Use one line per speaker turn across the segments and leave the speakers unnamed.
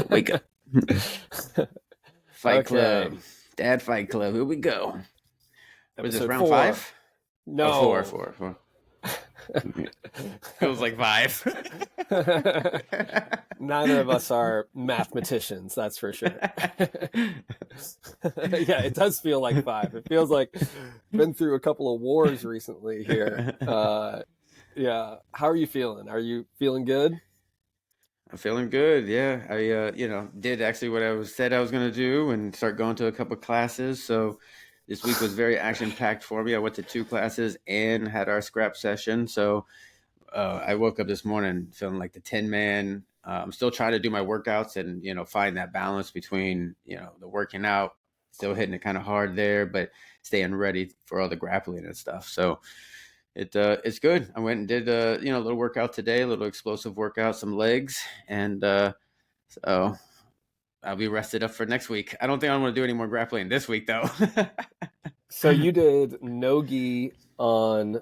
Wake up. Fight
Okay.
Club. Dad Fight Club. Here we go. Was this
Episode
round
4.
5? Oh,
No.
four. Feels like 5.
Neither of us are mathematicians, that's for sure. Yeah, it does feel like 5. It feels like been through a couple of wars recently here. Yeah. How are you feeling? Are you feeling good?
I'm feeling good. Yeah, I did actually what said I was going to do and start going to a couple classes. So this week was very action packed for me. I went to 2 classes and had our scrap session. So I woke up this morning feeling like the 10-man. I'm still trying to do my workouts and find that balance between the working out, still hitting it kind of hard there, but staying ready for all the grappling and stuff. So it's good. I went and did a little workout today, a little explosive workout, some legs, and so I'll be rested up for next week. I don't think I want to do any more grappling this week though.
So you did no gi on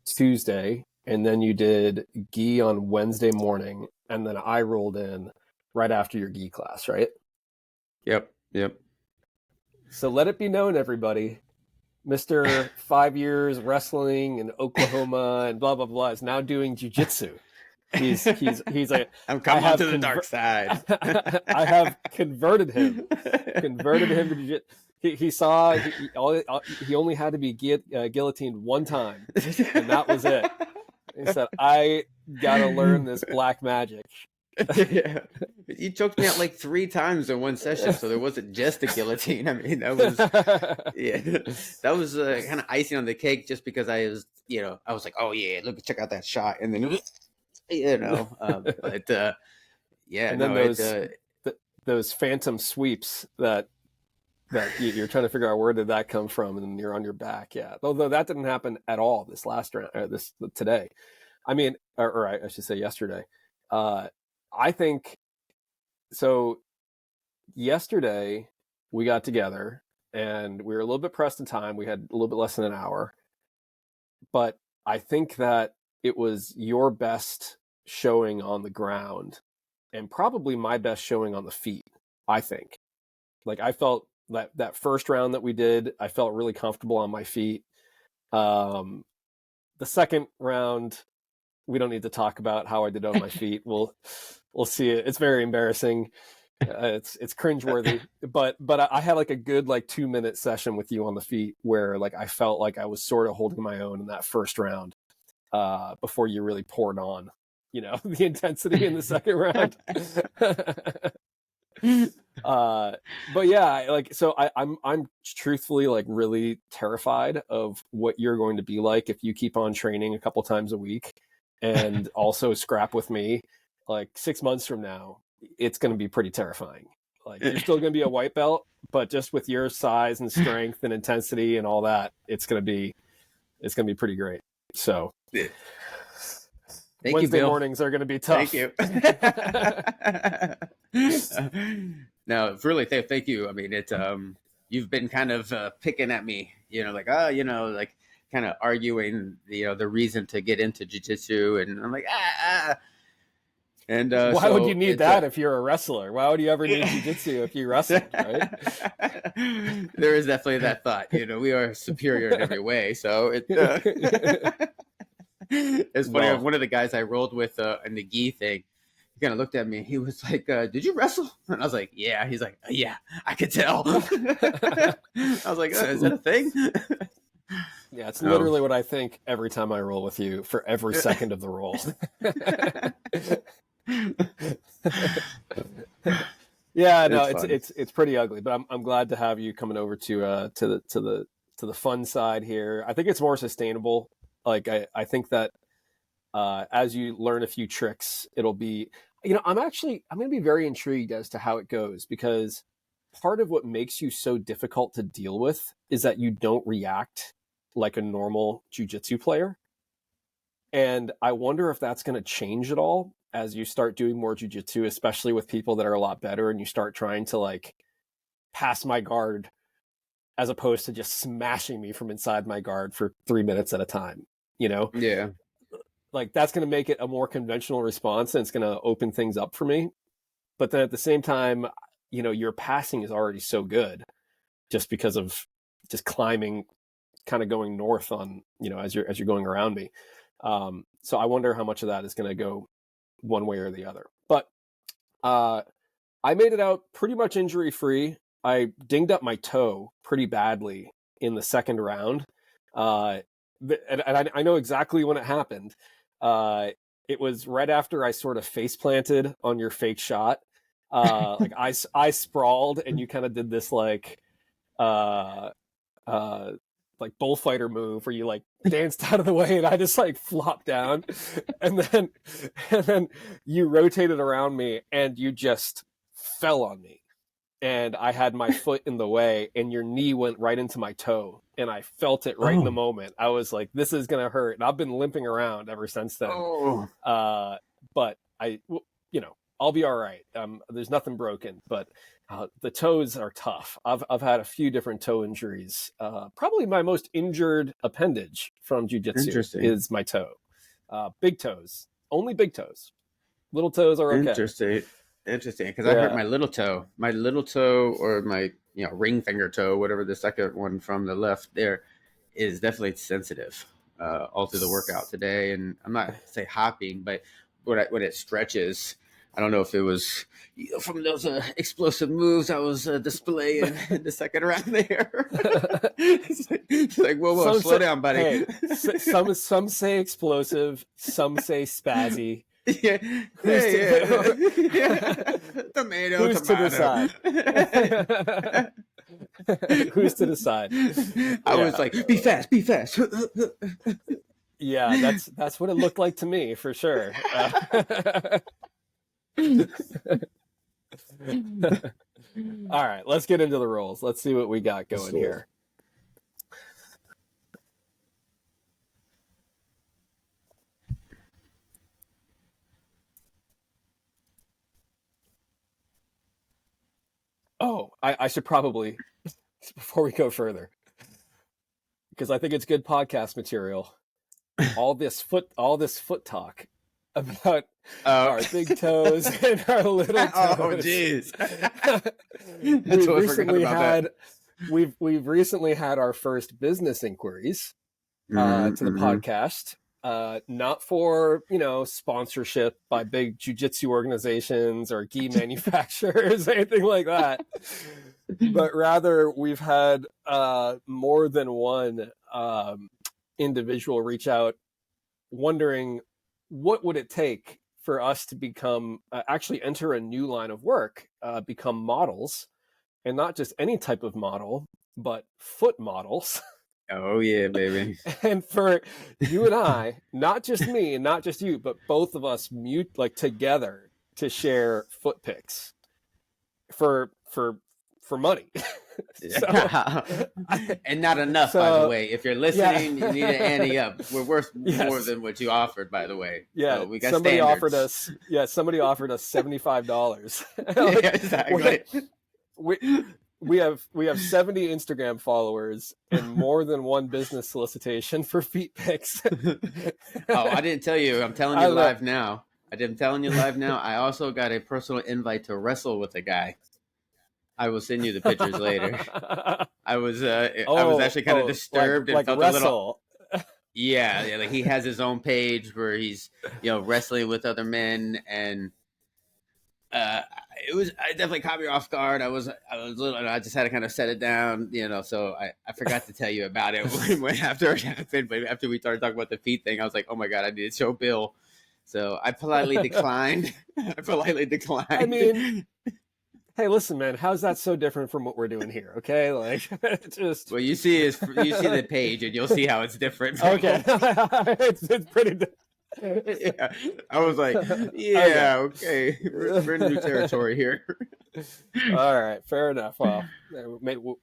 Tuesday, and then you did gi on Wednesday morning, and then I rolled in right after your gi class, right?
Yep.
So let it be known, everybody, Mr. 5 years wrestling in Oklahoma and blah blah blah is now doing jiu-jitsu. He's like,
I'm coming onto the dark side.
I have converted him to jiu-jitsu. He saw he only had to be guillotined one time, and that was it. He said, "I gotta learn this black magic."
Yeah, he choked me out like 3 times in one session, so there wasn't just a guillotine. I mean, that was kind of icing on the cake, just because I was like, oh yeah, look, check out that shot, and then it was, but yeah,
and then those phantom sweeps that you're trying to figure out where did that come from, and you're on your back. Yeah, although that didn't happen at all this last round, today. I mean, or I should say yesterday. I think so. Yesterday we got together and we were a little bit pressed in time. We had a little bit less than an hour, but I think that it was your best showing on the ground and probably my best showing on the feet. I think, like, I felt that first round that we did, I felt really comfortable on my feet. The second round, we don't need to talk about how I did on my feet. We'll see it. It's very embarrassing. It's cringeworthy. But I had like a good 2-minute session with you on the feet where I felt like I was sort of holding my own in that first round before you really poured on, the intensity in the second round. But yeah, so I'm truthfully really terrified of what you're going to be like if you keep on training a couple times a week and also scrap with me. 6 months from now, it's going to be pretty terrifying. You're still going to be a white belt, but just with your size and strength and intensity and all that, it's going to be pretty great. So
Thank
Wednesday
you, Bill.
mornings are going to be tough.
Thank you. No, really, thank you. I mean, you've been kind of picking at me, kind of arguing the reason to get into jiu-jitsu, and I'm like, And
why would you need that if you're a wrestler? Why would you ever need jiu-jitsu if you wrestle, right?
There is definitely that thought. We are superior in every way. So it's funny.
Well,
one of the guys I rolled with in the gi thing, he kind of looked at me. He was like, "Did you wrestle?" And I was like, "Yeah." He's like, "Yeah, I could tell." I was like, "Is that a thing?"
Yeah, it's literally what I think every time I roll with you for every second of the roll. Yeah, no, it's pretty ugly, but I'm glad to have you coming over to the fun side here. I think it's more sustainable. I think that as you learn a few tricks, it'll be, I'm going to be very intrigued as to how it goes, because part of what makes you so difficult to deal with is that you don't react like a normal jiu-jitsu player. And I wonder if that's going to change at all as you start doing more jiu-jitsu, especially with people that are a lot better, and you start trying to pass my guard as opposed to just smashing me from inside my guard for 3 minutes at a time,
Yeah.
That's going to make it a more conventional response, and it's going to open things up for me. but then at the same time, you know, your passing is already so good just because of just climbing, kind of going north on, you know, as you're going around me. So I wonder how much of that is going to go one way or the other. But I made it out pretty much injury free. I dinged up my toe pretty badly in the second round. And I know exactly when it happened. It was right after I sort of face planted on your fake shot. Like I sprawled and you kind of did this uh, like bullfighter move where you like danced out of the way and I just like flopped down and then you rotated around me and you just fell on me and I had my foot in the way and your knee went right into my toe and I felt it right in the moment. I was like, this is going to hurt. And I've been limping around ever since then. But you know, I'll be all right. There's nothing broken, but the toes are tough. I've had a few different toe injuries. Probably my most injured appendage from jiu-jitsu is my toe. Big toes, only big toes. Little toes are okay.
Interesting, because I hurt my little toe, or my ring finger toe, whatever the second one from the left there is definitely sensitive all through the workout today. And I'm not say hopping, but when it stretches, I don't know if it was from those explosive moves I was displaying in the second round there. it's like whoa, slow down, buddy.
Hey, some say explosive, some say spazzy.
Yeah. Tomato.
Who's to decide? Who's to decide?
I was like, be fast.
Yeah, that's what it looked like to me for sure. All right, let's get into the rolls. Let's see what we got going here. Oh, I should probably, before we go further, because I think it's good podcast material. All this foot talk about our big toes and our little toes.
Oh, jeez.
We've recently had our first business inquiries to the podcast. Not for, sponsorship by big jiu-jitsu organizations or gi manufacturers, anything like that. But rather, we've had more than one individual reach out wondering what would it take for us to become, actually enter a new line of work, become models, and not just any type of model, but foot models.
Oh, yeah, baby.
And for you and I, not just me and not just you, but both of us together to share foot pics for money.
And not enough, by the way. If you're listening, you need to ante up. We're worth more than what you offered, by the way.
Yeah,
so we got
somebody
standards.
somebody offered us $75.
Yeah, exactly.
We have 70 Instagram followers and more than one business solicitation for feet pics.
Oh, I didn't tell you. I'm telling you live now. I also got a personal invite to wrestle with a guy. I will send you the pictures later. I was actually kind of disturbed and felt
wrestle.
a little. Yeah, like he has his own page where he's wrestling with other men, and it definitely caught me off guard. I was little, and I just had to kind of set it down, So I forgot to tell you about it when after it happened. But after we started talking about the feet thing, I was like, oh my god, I need to show Bill. So I politely declined. I
mean. Hey, listen, man. How's that so different from what we're doing here? Okay, just.
Well, you see the page, and you'll see how it's different.
Okay, it's pretty.
Yeah, I was like, yeah, okay. We're in new territory here.
All right, fair enough. Well,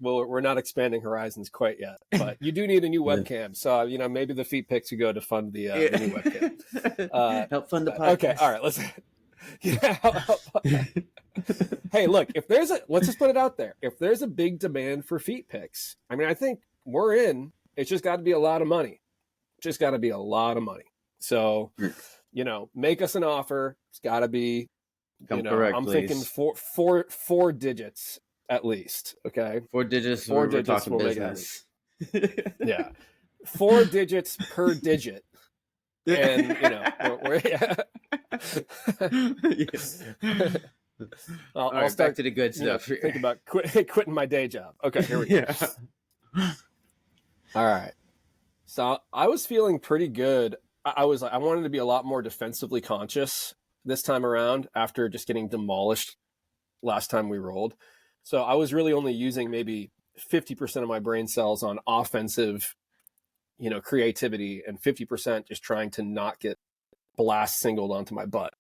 we're not expanding horizons quite yet, but you do need a new webcam. So maybe the feet pics would go to fund the new webcam.
Help fund the podcast.
Okay, all right. Let's. Yeah. Hey, look, let's just put it out there. If there's a big demand for feet pics, I think we're in. It's just got to be a lot of money. So, make us an offer. It's got to be,
Come correct,
I'm thinking
please.
four digits at least. Okay.
4 digits,
Four
we're
digits
talking
will make it at least.
business.
Yeah. 4 digits per digit. And, we're yeah.
Yes. All
I'll
right, back
start,
to the good stuff here.
think about quitting my day job. Okay, here we go.
Yeah.
All right. So I was feeling pretty good. I was like, I wanted to be a lot more defensively conscious this time around after just getting demolished last time we rolled. So I was really only using maybe 50% of my brain cells on offensive, creativity, and 50% just trying to not get blast singled onto my butt.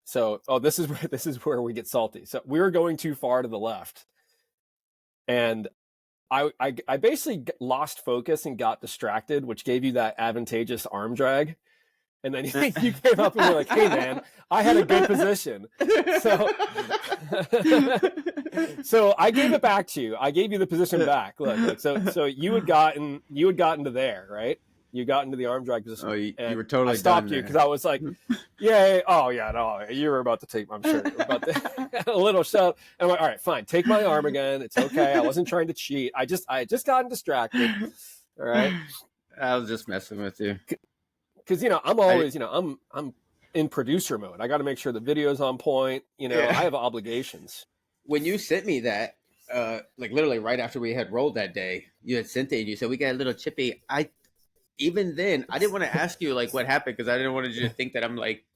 So, this is where we get salty. So we were going too far to the left, and I basically lost focus and got distracted, which gave you that advantageous arm drag. And then you came up and you're like, "Hey, man, I had a good position." So I gave it back to you. I gave you the position back. Look. So you had gotten to there, right? You got into the arm drag position.
Oh, you were totally
I stopped
done
you because I was like, "Yeah, oh yeah, no, you were about to take. I'm sure you were about to a little shove." And I'm like, "All right, fine, take my arm again. It's okay. I wasn't trying to cheat. I had just gotten distracted. All right."
I was just messing with you.
Because I'm always I'm in producer mode. I got to make sure the video's on point. I have obligations.
When you sent me that, like literally right after we had rolled that day, you had sent it and you said we got a little chippy. Even then I didn't want to ask you like what happened because I didn't want you to think that I'm like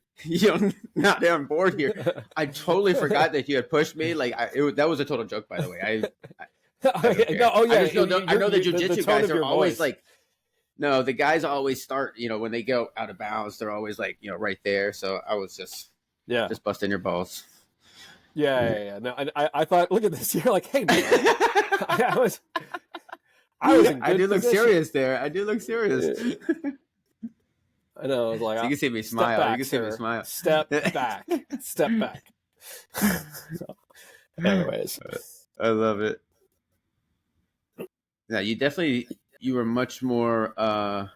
not on board here. I totally forgot that you had pushed me. Like that was a total joke, by the way. I know the jiu-jitsu guys are always like. No, the guys always start, when they go out of bounds, they're always like, right there. So I was just busting your balls.
Yeah. No, I thought, look at this. You're like, hey, man. I was in good
I do look
position.
serious there. I do look serious.
I know. I was like,
so you can see me smile.
Back,
you can see me smile.
Step back. Step back. So, anyways.
I love it. Yeah, you were much more, I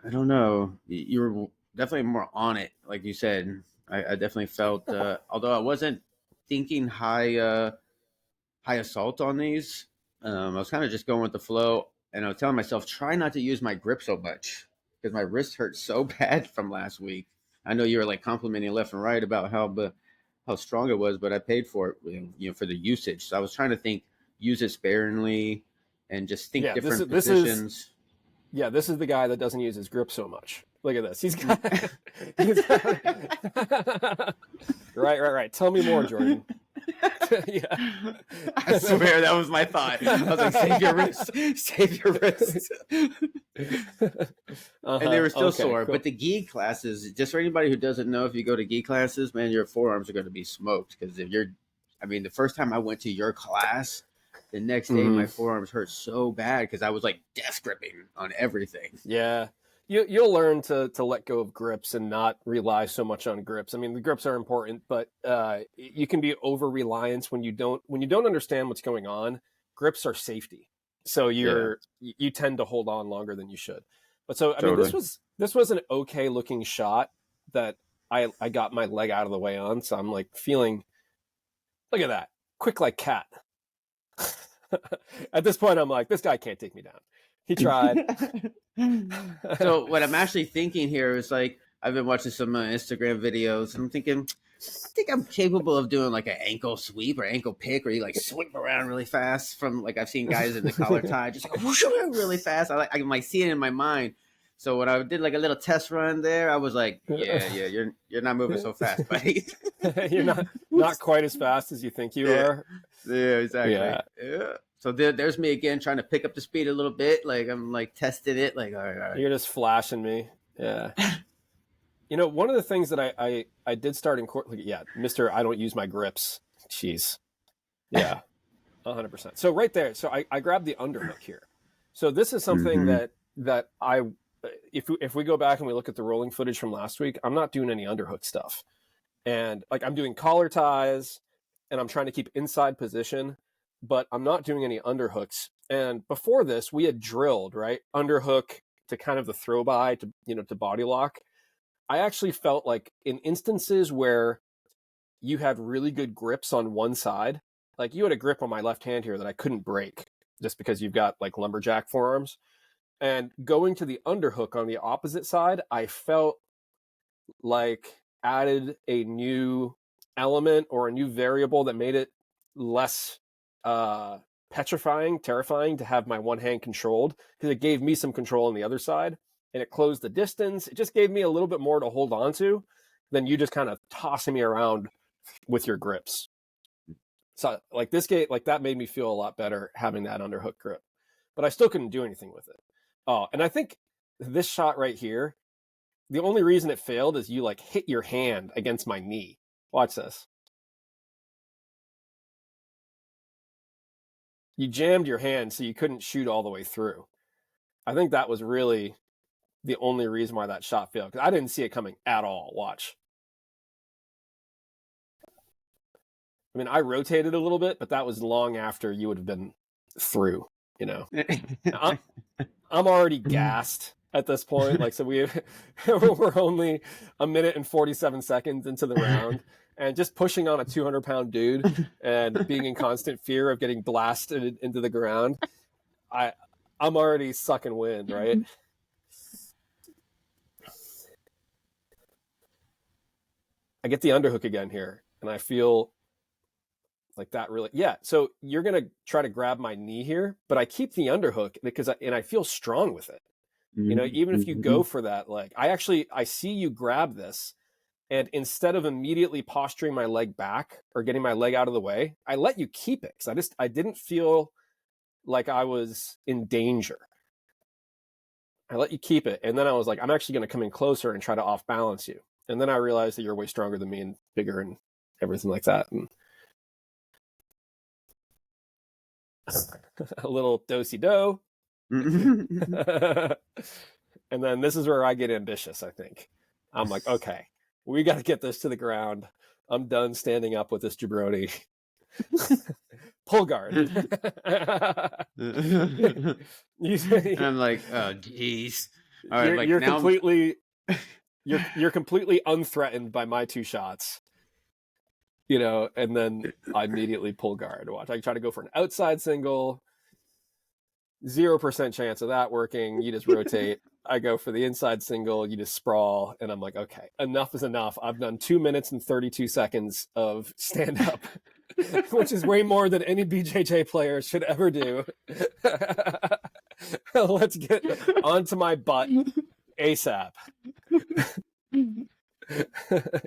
don't know. You were definitely more on it, like you said. I definitely felt, although I wasn't thinking high assault on these. I was kind of just going with the flow, and I was telling myself, try not to use my grip so much because my wrist hurt so bad from last week. I know you were like complimenting left and right about how strong it was, but I paid for it, for the usage. So I was trying to think, use it sparingly, and just think different positions.
This is the guy that doesn't use his grip so much. Look at this. He's got right. Tell me more, Jordan.
Yeah. I swear that was my thought. I was like, save your wrist. And they were still sore. Cool. But the gi classes, just for anybody who doesn't know, if you go to gi classes, man, your forearms are going to be smoked. Because the first time I went to your class, the next day my forearms hurt so bad because I was like death gripping on everything.
Yeah. You'll learn to let go of grips and not rely so much on grips. I mean, the grips are important, but you can be over reliant when you don't understand what's going on. Grips are safety, so you tend to hold on longer than you should. But so I mean, this was an okay looking shot that I got my leg out of the way on. So I'm like feeling, look at that, quick like cat. At this point, I'm like, this guy can't take me down. He tried.
So what I'm actually thinking here is like, I've been watching some Instagram videos and I'm thinking, I think I'm capable of doing like an ankle sweep or ankle pick where you like sweep around really fast from like I've seen guys in the collar tie just like whoosh really fast. I can like see it in my mind. So when I did like a little test run there, I was like, yeah, you're not moving so fast, buddy.
You're not quite as fast as you think you are.
Yeah, exactly. Yeah. So there's me again trying to pick up the speed a little bit. Like I'm like testing it. Like all right.
You're just flashing me. Yeah. One of the things that I did start in court. Mister, I don't use my grips. Jeez. Yeah. 100%. So right there. So I grabbed the underhook here. So this is something that I, if we go back and we look at the rolling footage from last week, I'm not doing any underhook stuff. And like I'm doing collar ties and I'm trying to keep inside position, but I'm not doing any underhooks. And before this, we had drilled, right? Underhook to kind of the throw by to body lock. I actually felt like in instances where you had really good grips on one side, like you had a grip on my left hand here that I couldn't break just because you've got like lumberjack forearms. And going to the underhook on the opposite side, I felt like added a new element or a new variable that made it less petrifying, terrifying to have my one hand controlled, because it gave me some control on the other side and it closed the distance. It just gave me a little bit more to hold on to than you just kind of tossing me around with your grips. So like this game, like that made me feel a lot better having that underhook grip, but I still couldn't do anything with it. Oh, and I think this shot right here, the only reason it failed is you like hit your hand against my knee. Watch this. You jammed your hand so you couldn't shoot all the way through. I think that was really the only reason why that shot failed, because I didn't see it coming at all. Watch. I mean, I rotated a little bit, but that was long after you would have been through, you know. I'm already gassed at this point. Like, so we're only a minute and 47 seconds into the round, and just pushing on a 200-pound dude and being in constant fear of getting blasted into the ground. I'm already sucking wind, right? I get the underhook again here, and I feel like that really, yeah. So you're gonna try to grab my knee here, but I keep the underhook because I feel strong with it. You know, even if you go for that leg, I see you grab this, and instead of immediately posturing my leg back or getting my leg out of the way, I let you keep it because I didn't feel like I was in danger. I let you keep it, and then I was like, I'm actually going to come in closer and try to off balance you. And then I realized that you're way stronger than me and bigger and everything like that. And a little do-si-do. And then this is where I get ambitious, I think. I'm like, okay, we got to get this to the ground. I'm done standing up with this jabroni. Pull guard.
And I'm like, oh geez. All right, like
you're
now
completely you're completely unthreatened by my two shots. You know, and then I immediately pull guard. Watch, I try to go for an outside single. 0% chance of that working. You just rotate. I go for the inside single. You just sprawl, and I'm like, okay, enough is enough. I've done 2 minutes and 32 seconds of stand up, which is way more than any BJJ player should ever do. Let's get onto my butt ASAP.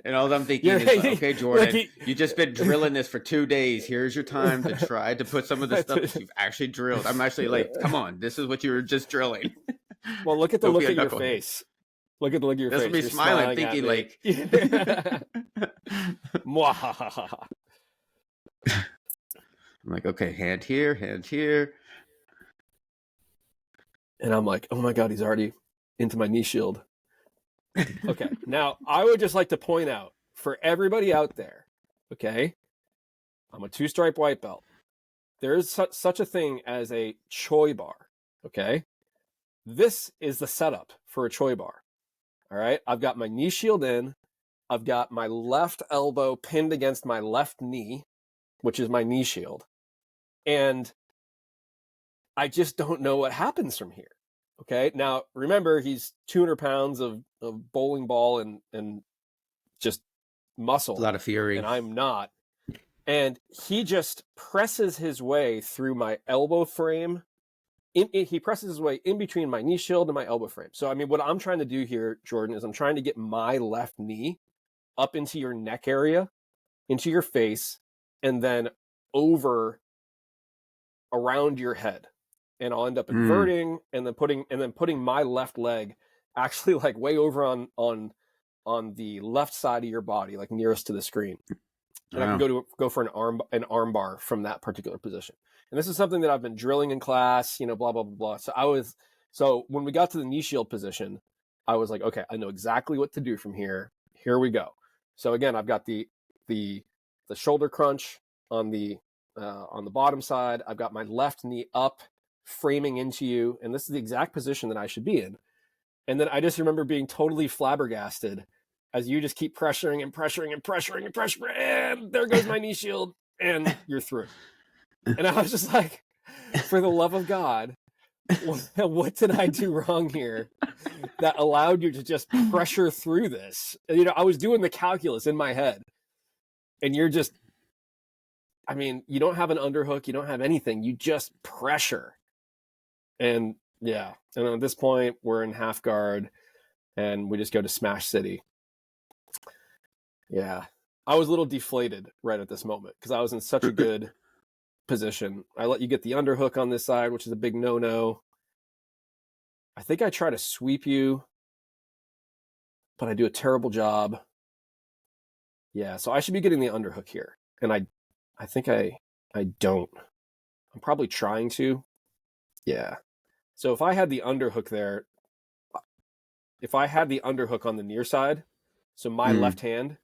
And all I'm thinking is, like, okay, Jordan, you just been drilling this for 2 days. Here's your time to try to put some of the stuff that you've actually drilled. I'm actually like, come on, this is what you were just drilling.
Well, look at the look at your face. Look at the look at your face.
That's me smiling, thinking like, I'm like, okay, hand here, hand here.
And I'm like, oh my God, he's already into my knee shield. Okay, now I would just like to point out for everybody out there, okay, I'm a 2-stripe white belt. There is such a thing as a choi bar, okay? This is the setup for a choi bar, all right? I've got my knee shield in. I've got my left elbow pinned against my left knee, which is my knee shield. And I just don't know what happens from here. Okay, now remember, he's 200 pounds of bowling ball and just muscle.
A lot of fury.
And I'm not. And he just presses his way through my elbow frame. He presses his way in between my knee shield and my elbow frame. So, I mean, what I'm trying to do here, Jordan, is I'm trying to get my left knee up into your neck area, into your face, and then over around your head. And I'll end up inverting and then putting my left leg actually like way over on the left side of your body, like nearest to the screen. And I can go for an arm bar from that particular position. And this is something that I've been drilling in class, you know, blah blah blah blah. So when we got to the knee shield position, I was like, okay, I know exactly what to do from here. Here we go. So again, I've got the shoulder crunch on the bottom side. I've got my left knee up, framing into you, and this is the exact position that I should be in. And then I just remember being totally flabbergasted as you just keep pressuring and pressuring and pressuring and pressuring, and there goes my knee shield, and you're through. And I was just like, for the love of God, what did I do wrong here that allowed you to just pressure through this? You know, I was doing the calculus in my head, and you're just, I mean, you don't have an underhook, you don't have anything, you just pressure. And yeah, and at this point, we're in half guard, and we just go to Smash City. Yeah, I was a little deflated right at this moment because I was in such a good position. I let you get the underhook on this side, which is a big no-no. I think I try to sweep you, but I do a terrible job. Yeah, so I should be getting the underhook here, and I think I don't. I'm probably trying to. Yeah. So if I had the underhook there, if I had the underhook on the near side, so my left hand,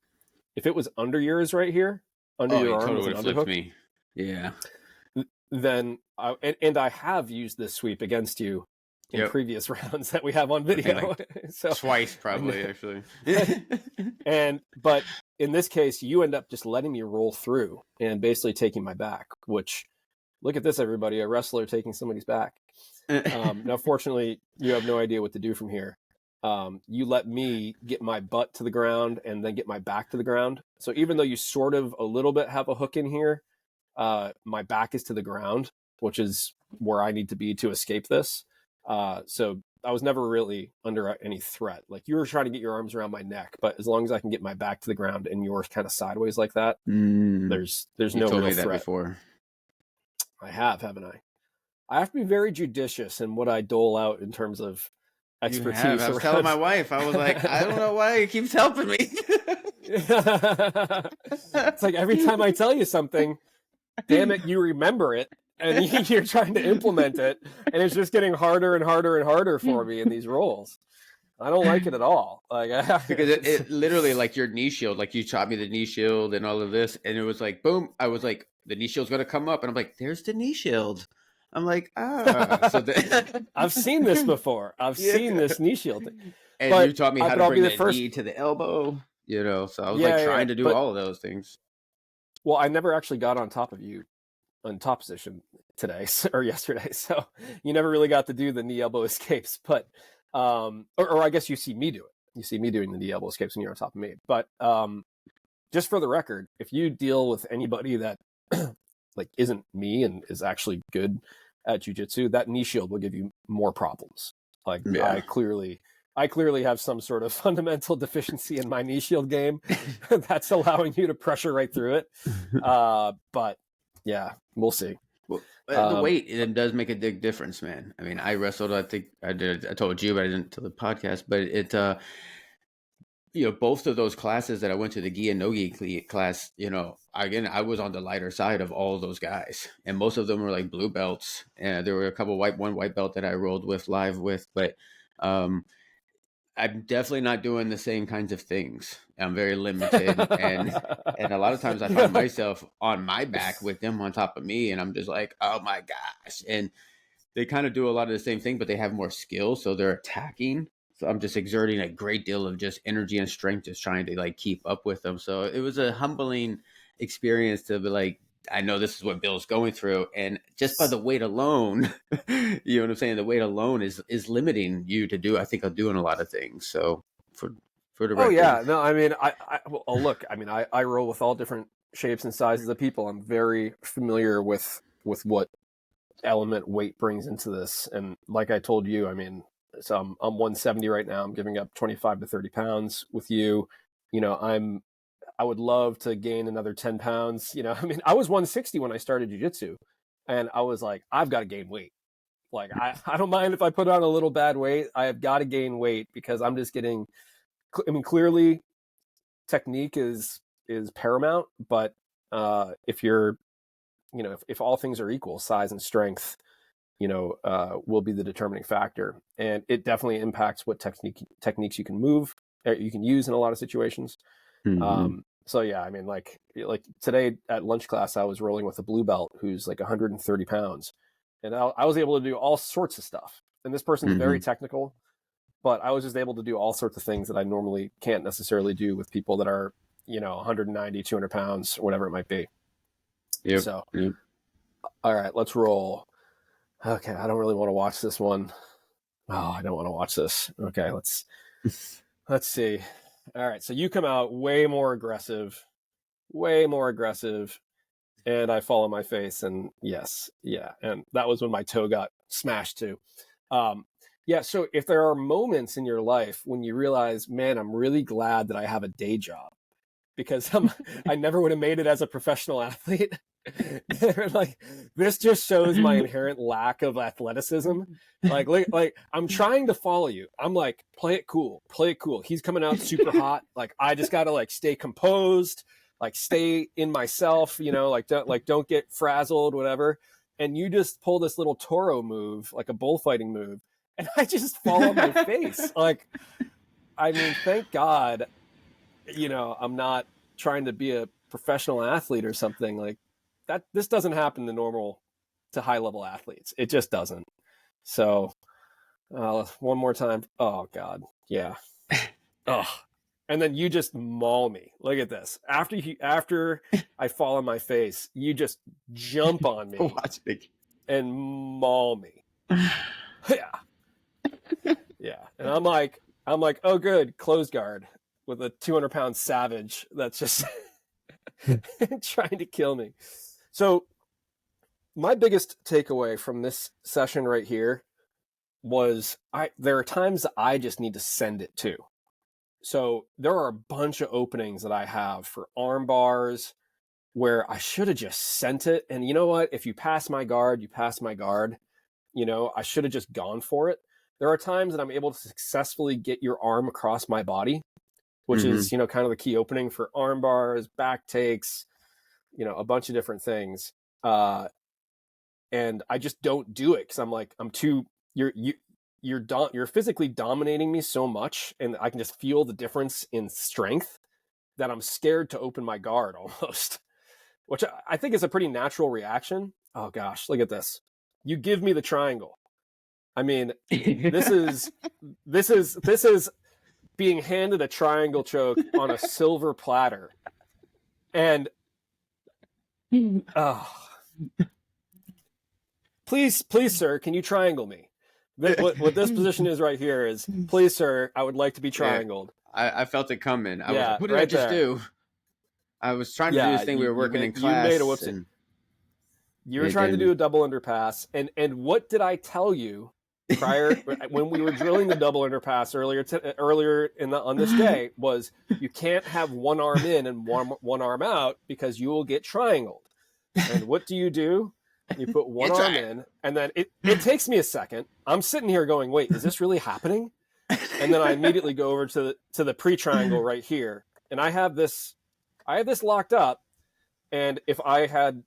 if it was under yours right here, under your arm
totally
with an
would have flipped
underhook,
me. Yeah.
then and I have used this sweep against you in previous rounds that we have on video.
So twice probably actually.
But in this case, you end up just letting me roll through and basically taking my back, which, look at this, everybody, a wrestler taking somebody's back. Now, fortunately, you have no idea what to do from here. You let me get my butt to the ground and then get my back to the ground. So even though you sort of a little bit have a hook in here, my back is to the ground, which is where I need to be to escape this. So I was never really under any threat. Like, you were trying to get your arms around my neck, but as long as I can get my back to the ground and yours kind of sideways like that, there's no real threat. That before. I have, haven't I? I have to be very judicious in what I dole out in terms of expertise.
I was telling my wife, I was like, I don't know why he keeps helping me.
It's like every time I tell you something, damn it, you remember it, and you're trying to implement it, and it's just getting harder and harder and harder for me in these roles. I don't like it at all. Like,
because it literally, like, your knee shield, like, you taught me the knee shield and all of this, and it was like, boom, I was like, the knee shield's going to come up, and I'm like, there's the knee shield. I'm like, So
I've seen this before. I've seen this knee shield thing.
And you taught me how to bring the knee to the elbow, you know, so I was trying to do all of those things.
Well, I never actually got on top of you in top position today or yesterday, so you never really got to do the knee elbow escapes, but or I guess you see me do it. You see me doing the knee elbow escapes when you're on top of me. But just for the record, if you deal with anybody that like isn't me and is actually good at jiu-jitsu, that knee shield will give you more problems. Like, I clearly have some sort of fundamental deficiency in my knee shield game that's allowing you to pressure right through it. But yeah, we'll see.
Well, the weight, it does make a big difference, man. I mean, I wrestled, I think I told you, but I didn't tell the podcast, but it, you know, both of those classes that I went to, the gi and no gi class, you know, I was on the lighter side of all of those guys, and most of them were like blue belts, and there were a couple one white belt that I rolled with live with, but I'm definitely not doing the same kinds of things. I'm very limited, and a lot of times I find myself on my back with them on top of me, and I'm just like, oh my gosh. And they kind of do a lot of the same thing, but they have more skill, so they're attacking. So I'm just exerting a great deal of just energy and strength, just trying to like keep up with them. So it was a humbling experience to be like, I know this is what Bill's going through, and just by the weight alone, you know what I'm saying? The weight alone is limiting you to do, I think, of doing a lot of things. So for the record.
Oh yeah, no, I mean, look, I mean, I roll with all different shapes and sizes of people. I'm very familiar with what element weight brings into this, and like I told you, I mean, so I'm 170 right now. I'm giving up 25 to 30 pounds with you. You know, I would love to gain another 10 pounds. You know, I mean, I was 160 when I started jiu-jitsu, and I was like, I've got to gain weight. Like, I don't mind if I put on a little bad weight. I have got to gain weight because I'm just getting, I mean, clearly technique is paramount, but if you're, you know, if all things are equal, size and strength, you know, will be the determining factor. And it definitely impacts what techniques you can you can use in a lot of situations. Mm-hmm. So yeah, I mean, like today at lunch class, I was rolling with a blue belt who's like 130 pounds, and I was able to do all sorts of stuff. And this person's very technical, but I was just able to do all sorts of things that I normally can't necessarily do with people that are, 190, 200 pounds, or whatever it might be.
Yep.
So,
Yep.
all right, let's roll. Okay, I don't really want to watch this one. Oh, I don't want to watch this. Okay, let's see. All right, so you come out way more aggressive, and I fall on my face, and yes, yeah, and that was when my toe got smashed too. Yeah, so if there are moments in your life when you realize, man, I'm really glad that I have a day job, because I never would have made it as a professional athlete. Like, this just shows my inherent lack of athleticism. Like I'm trying to follow you. I'm like, play it cool. He's coming out super hot. Like, I just gotta like stay composed, like stay in myself, don't get frazzled, whatever. And you just pull this little Toro move, like a bullfighting move, and I just fall on my face. Like, I mean, thank God, I'm not trying to be a professional athlete or something like that. This doesn't happen to high level athletes. It just doesn't. So, one more time. Oh God. Yeah. Oh, and then you just maul me. Look at this. After I fall on my face, you just jump on me and maul me. Yeah. Yeah. And I'm like, oh good, closed guard with a 200-pound savage that's just trying to kill me. So my biggest takeaway from this session right here was there are times that I just need to send it to. So there are a bunch of openings that I have for arm bars where I should have just sent it. And you know what? If you pass my guard, you pass my guard. I should have just gone for it. There are times that I'm able to successfully get your arm across my body, which is, kind of the key opening for arm bars, back takes, a bunch of different things. And I just don't do it because I'm like, you're physically dominating me so much, and I can just feel the difference in strength that I'm scared to open my guard almost, which I think is a pretty natural reaction. Oh gosh, look at this. You give me the triangle. I mean, this is being handed a triangle choke on a silver platter. And please, sir, can you triangle me? What this position is right here is, please, sir, I would like to be triangled.
I felt it coming. I was like, what did I just do? I was trying to do this thing we were working in class.
You made a whoopsie. You were trying to do a double underpass. And what did I tell you prior when we were drilling the double underpass earlier on this day was, you can't have one arm in and one arm out because you will get triangled. And what do? You put one arm in, and then it takes me a second. I'm sitting here going, wait, is this really happening? And then I immediately go over to the pre-triangle right here, and I have this locked up. And if I had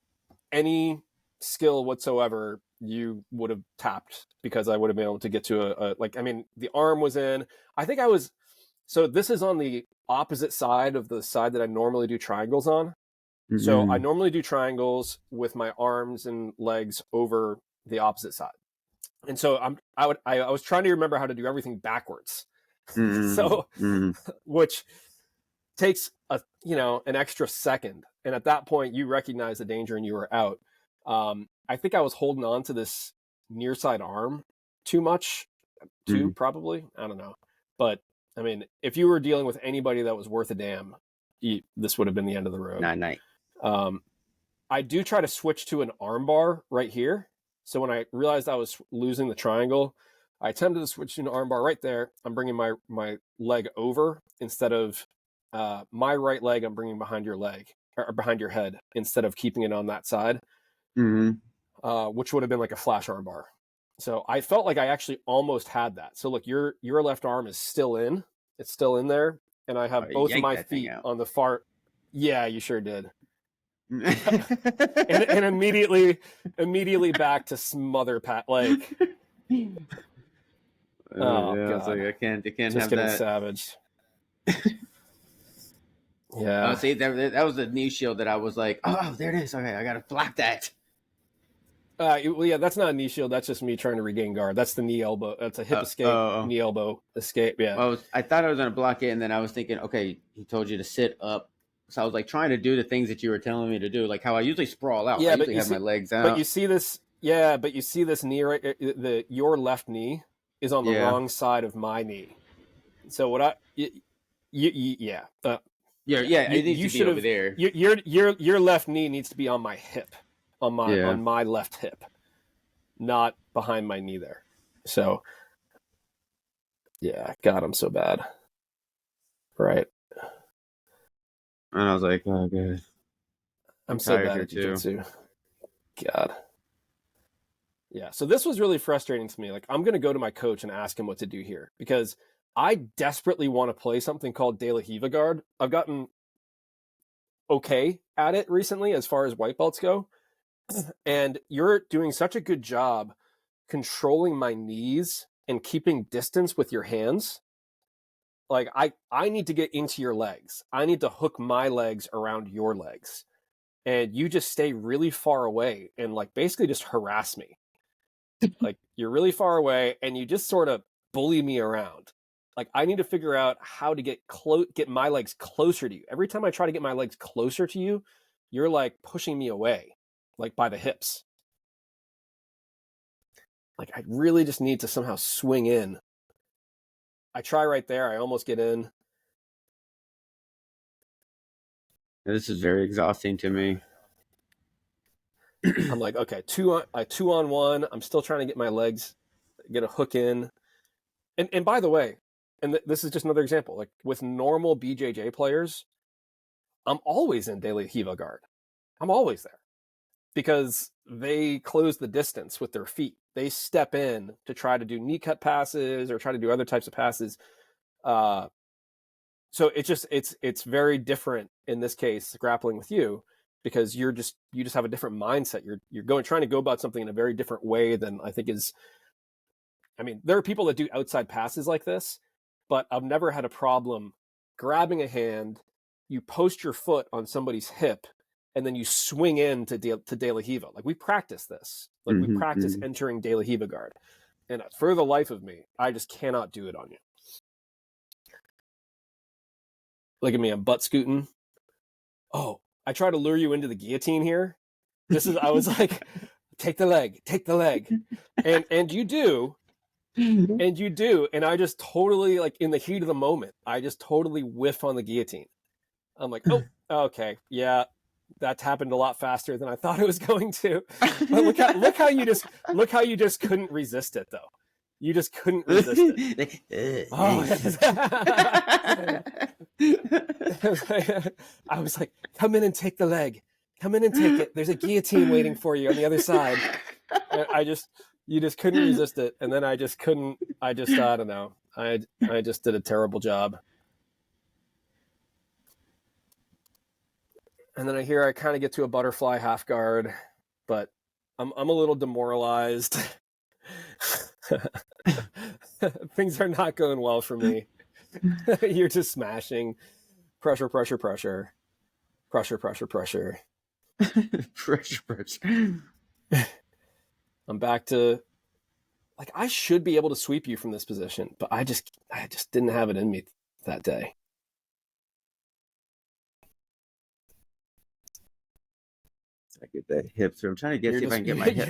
any skill whatsoever, you would have tapped, because I would have been able to get to the arm was in. I think so this is on the opposite side of the side that I normally do triangles on. So I normally do triangles with my arms and legs over the opposite side. And so I was trying to remember how to do everything backwards. So, which takes an extra second. And at that point you recognize the danger and you were out. I think I was holding on to this near side arm too much, probably. I don't know. But I mean, if you were dealing with anybody that was worth a damn, this would have been the end of the road.
Night.
I do try to switch to an arm bar right here. So when I realized I was losing the triangle, I attempted to switch to an arm bar right there. I'm bringing my leg over instead of my right leg. I'm bringing behind your leg, or behind your head, instead of keeping it on that side, which would have been like a flash arm bar. So I felt like I actually almost had that. So look, your left arm is still in. It's still in there. And I have both of my feet on the far. Yeah, you sure did. and immediately back to smother Pat. Like,
yeah, God. It's like I can't
just
have
getting
that.
Savaged. Yeah.
See, that was the knee shield that I was like, oh, there it is. Okay, I gotta block that.
Well, yeah, that's not a knee shield. That's just me trying to regain guard. That's the knee elbow. That's a hip escape,
Oh,
knee elbow escape. Yeah.
well, I thought I was gonna block it, and then I was thinking, okay, he told you to sit up, so I was like trying to do the things that you were telling me to do, like how I usually sprawl out. I
Yeah,
usually have my legs
but you
out.
see this. Yeah, but you see this knee right. Your left knee is on the
Yeah,
wrong side of my knee. So what yeah,
yeah,
yeah.
yeah. It needs
You
to be
should
over
have.
there.
Your left knee needs to be on my hip,
Yeah,
on my left hip, not behind my knee there. So yeah, God, I'm so bad. Right,
and I was like, oh god,
I'm
I'm
so
tired
bad
here
at
too.
jiu-jitsu. God. Yeah, so this was really frustrating to me. Like, I'm going to go to my coach and ask him what to do here because I desperately want to play something called De La Hiva Guard. I've gotten okay at it recently as far as white belts go, and you're doing such a good job controlling my knees and keeping distance with your hands. Like, I need to get into your legs. I need to hook my legs around your legs, and you just stay really far away and like basically just harass me. Like, you're really far away and you just sort of bully me around. Like, I need to figure out how to get my legs closer to you. Every time I try to get my legs closer to you, you're like pushing me away, like by the hips. Like, I really just need to somehow swing in. I try right there. I almost get in.
This is very exhausting to me.
I'm like, okay, two on one. I'm still trying to get my legs, get a hook in. And by the way, this is just another example. Like with normal BJJ players, I'm always in De La Hiva guard. I'm always there because they close the distance with their feet. They step in to try to do knee cut passes or try to do other types of passes. Uh, so it's very different in this case grappling with you because you just have a different mindset. You're trying to go about something in a very different way than I think is. I mean, there are people that do outside passes like this, but I've never had a problem grabbing a hand. You post your foot on somebody's hip, and then you swing in to De La Hiva. Like we practice this. Like we
Hmm,
practice
hmm.
entering De La Hiva guard. And for the life of me, I just cannot do it on you. Look at me, I'm butt scooting. Oh, I try to lure you into the guillotine here. I was like, take the leg. And you do, and I just totally, like in the heat of the moment, I just totally whiff on the guillotine. I'm like, oh, okay, yeah, that's happened a lot faster than I thought it was going to. But look how you just couldn't resist it though. You just couldn't resist it. Oh, I was like, come in and take the leg. Come in and take it. There's a guillotine waiting for you on the other side. You just couldn't resist it, and then I just couldn't. I don't know. I just did a terrible job. And then I kind of get to a butterfly half guard, but I'm a little demoralized. Things are not going well for me. You're just smashing. Pressure. Pressure.
Pressure.
I'm back to like I should be able to sweep you from this position, but I just didn't have it in me that day.
I get that hip through. I'm trying to see if I can get my hip.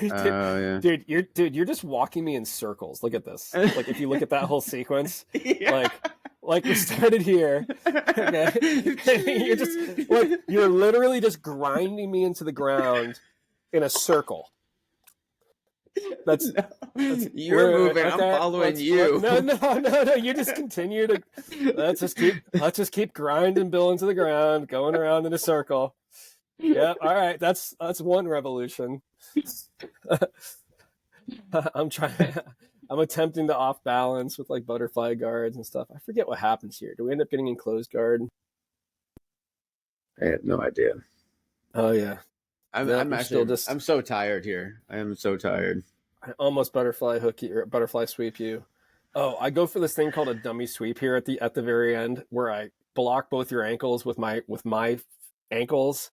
You're just walking me in circles. Look at this.
Yeah.
Like if you look at that whole sequence,
Yeah.
like we started here, okay? You're literally just grinding me into the ground in a circle. That's
You're moving.
okay,
I'm following you.
No. You just continue to let's just keep grinding Bill into the ground, going around in a circle. Yeah, all right. That's one revolution. I'm attempting to off balance with like butterfly guards and stuff. I forget what happens here. Do we end up getting in closed guard?
I have no idea.
Oh yeah.
I'm actually. I'm so tired here. I am so tired.
I almost butterfly hook you or butterfly sweep you. Oh, I go for this thing called a dummy sweep here at the very end, where I block both your ankles with my ankles.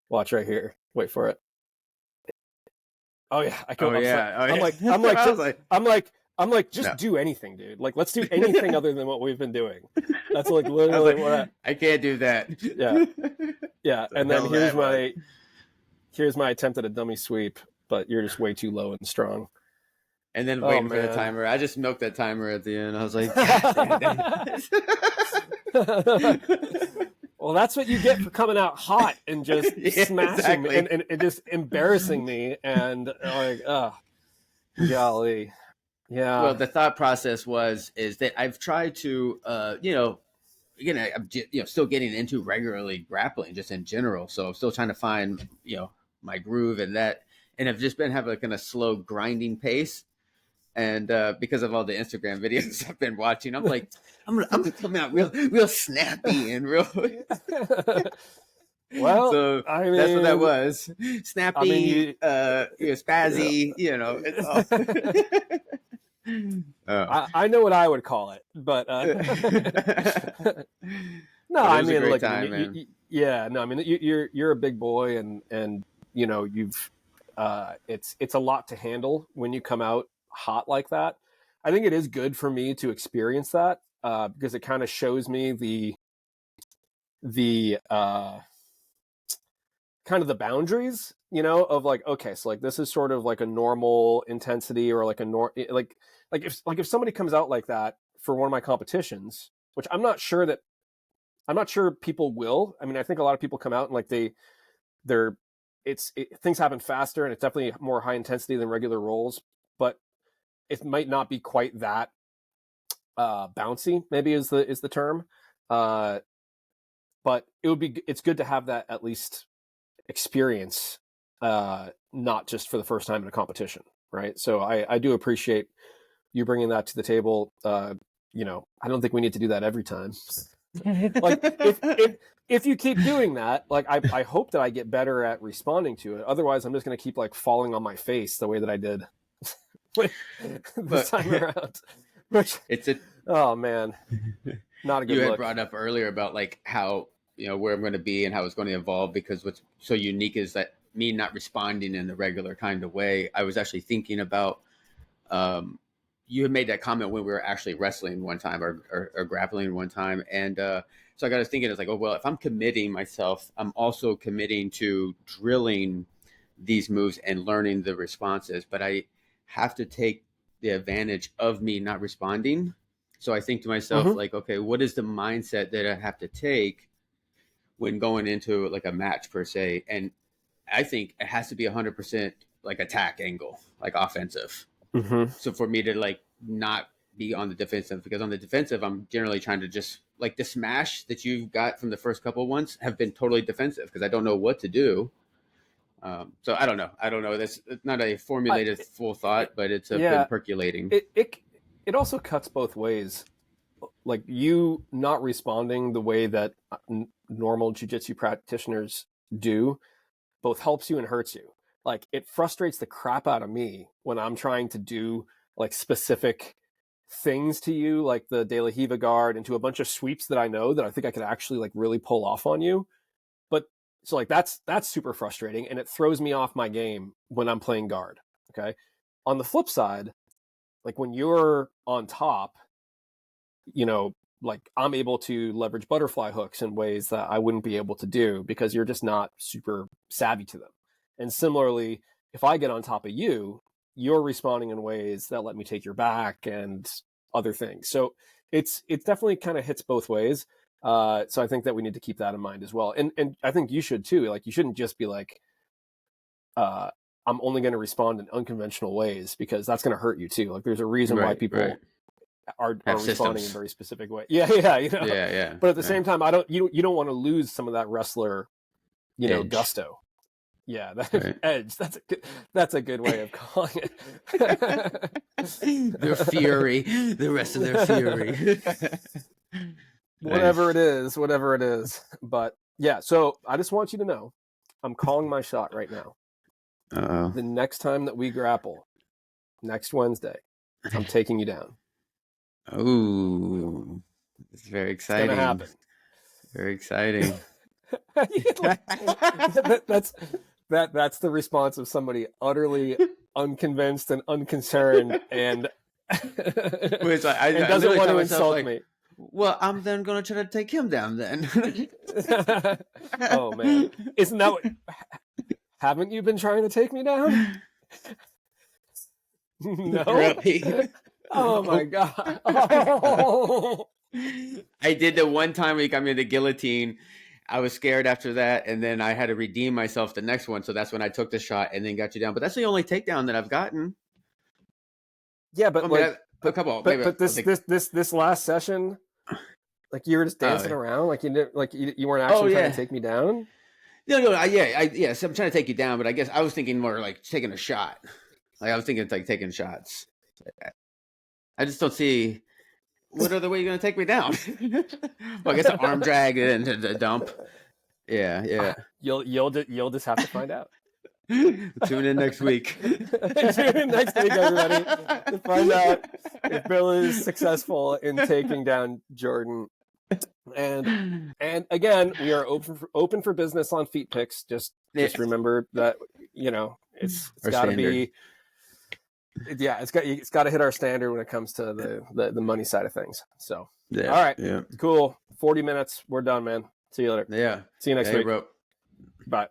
Watch right here. Wait for it. Oh yeah, I go.
Oh yeah. Oh
I'm
yeah.
like,
I was like,
I'm like, just
no.
do anything, dude. Like, let's do anything other than what we've been doing. That's like
I was
literally
like,
what.
I can't do that.
Yeah, yeah.
The
And then
hell that was.
here's my attempt at a dummy sweep, but you're just way too low and strong.
And then
Oh
waiting for the
man.
timer. I just milked that timer at the end. I was like, God damn it.
Well, that's what you get for coming out hot and just
Yeah,
smashing me
exactly.
and just embarrassing me and like, oh, golly.
Well,
Yeah.
the thought process is that I've tried to, again, I'm still getting into regularly grappling just in general. So I'm still trying to find, my groove and that, and I've just been having like a slow grinding pace. And because of all the Instagram videos I've been watching, I'm like, I'm coming out real snappy and real.
Well,
So
I
that's what that
mean,
was. Snappy,
you,
spazzy. It's all. Oh.
I know what I would call it, but no,
But it
I
was a
mean,
great
look, I
time,
mean,
man.
yeah, no, I mean, you're a big boy, and you've it's a lot to handle when you come out hot like that. I think it is good for me to experience that because it kind of shows me the kind of the boundaries, of like, okay, so like this is sort of like a normal intensity or like like if somebody comes out like that for one of my competitions, which I'm not sure people will. I mean, I think a lot of people come out and like they're things happen faster and it's definitely more high intensity than regular rolls, but it might not be quite that bouncy. Maybe is the term, uh, but it's good to have that at least experience, not just for the first time in a competition, right? So I do appreciate you bringing that to the table. I don't think we need to do that every time. Like if you keep doing that, like I hope that I get better at responding to it. Otherwise, I'm just going to keep like falling on my face the way that I did this
But
time around. Which,
it's a
oh man, not a good
you had
look.
brought up earlier about like how where I'm going to be and how it's going to evolve, because what's so unique is that me not responding in the regular kind of way. I was actually thinking about um, you had made that comment when we were actually wrestling one time or grappling one time, and so I got to thinking, it's like, oh well, if I'm committing myself, I'm also committing to drilling these moves and learning the responses, but I have to take the advantage of me not responding. So I think to myself,
Mm-hmm.
like, okay, what is the mindset that I have to take when going into like a match per se? And I think it has to be 100% like attack angle, like offensive.
Mm-hmm.
So for me to like not be on the defensive, because on the defensive, I'm generally trying to just like the smash that you've got from the first couple of ones have been totally defensive because I don't know what to do. So I don't know. I don't know. That's it's not a
I,
formulated full thought,
it,
but it's been
yeah,
percolating.
it also cuts both ways. Like you not responding the way that normal jiu-jitsu practitioners do both helps you and hurts you. Like it frustrates the crap out of me when I'm trying to do like specific things to you, like the De La Hiva guard, into a bunch of sweeps that I know that I think I could actually like really pull off on you. But so like that's super frustrating and it throws me off my game when I'm playing guard. Okay. On the flip side, like when you're on top, like I'm able to leverage butterfly hooks in ways that I wouldn't be able to do because you're just not super savvy to them. And similarly, if I get on top of you, you're responding in ways that let me take your back and other things. So it's definitely kind of hits both ways. So I think that we need to keep that in mind as well. And I think you should too. Like you shouldn't just be like, uh, I'm only going to respond in unconventional ways because that's going to hurt you too. Like there's a reason why
Right, right.
people are
Have
responding in
systems.
very specific way. Yeah, yeah,
Yeah, yeah,
But at the
yeah.
same time, I don't you don't want to lose some of that wrestler,
Edge.
gusto. Yeah, that
Right.
edge. That's a good way of calling it.
Their fury, the rest of their fury.
Whatever
Nice.
it is, whatever it is. But yeah, so I just want you to know, I'm calling my shot right now.
Uh
The next time that we grapple, next Wednesday, I'm taking you down.
oh. Oh, it's very
It's gonna
exciting.
happen.
Very exciting.
That's that's the response of somebody utterly unconvinced and unconcerned, and
Which I
and doesn't
literally
want
tell
to
myself,
insult
like,
me.
well, I'm then going to try to take him down then.
Oh man, isn't that what? Haven't you been trying to take me down? No.
Really?
Oh my god. Oh.
I did the one time he got me the guillotine. I was scared after that, and then I had to redeem myself the next one. So that's when I took the shot and then got you down. But that's the only takedown that I've gotten.
Yeah, but
I mean,
like,
a couple.
but
Maybe
but this last session, like you were just dancing around, like you weren't actually trying to take me down.
Yeah. So I'm trying to take you down, but I guess I was thinking more like taking a shot. Like I was thinking like taking shots. I just don't see what other way you're gonna take me down. Well, I guess an arm drag and the dump. Yeah.
You'll just have to find out.
Tune in next week.
Tune in next week, everybody, to find out if Bill is successful in taking down Jordan. And again, we are open for business on feet picks. Just remember that it's got to be. Yeah, it's got to hit our standard when it comes to the money side of things. So, all right, cool. 40 minutes, we're done, man. See you later.
Yeah,
see you next week.
Bro.
Bye.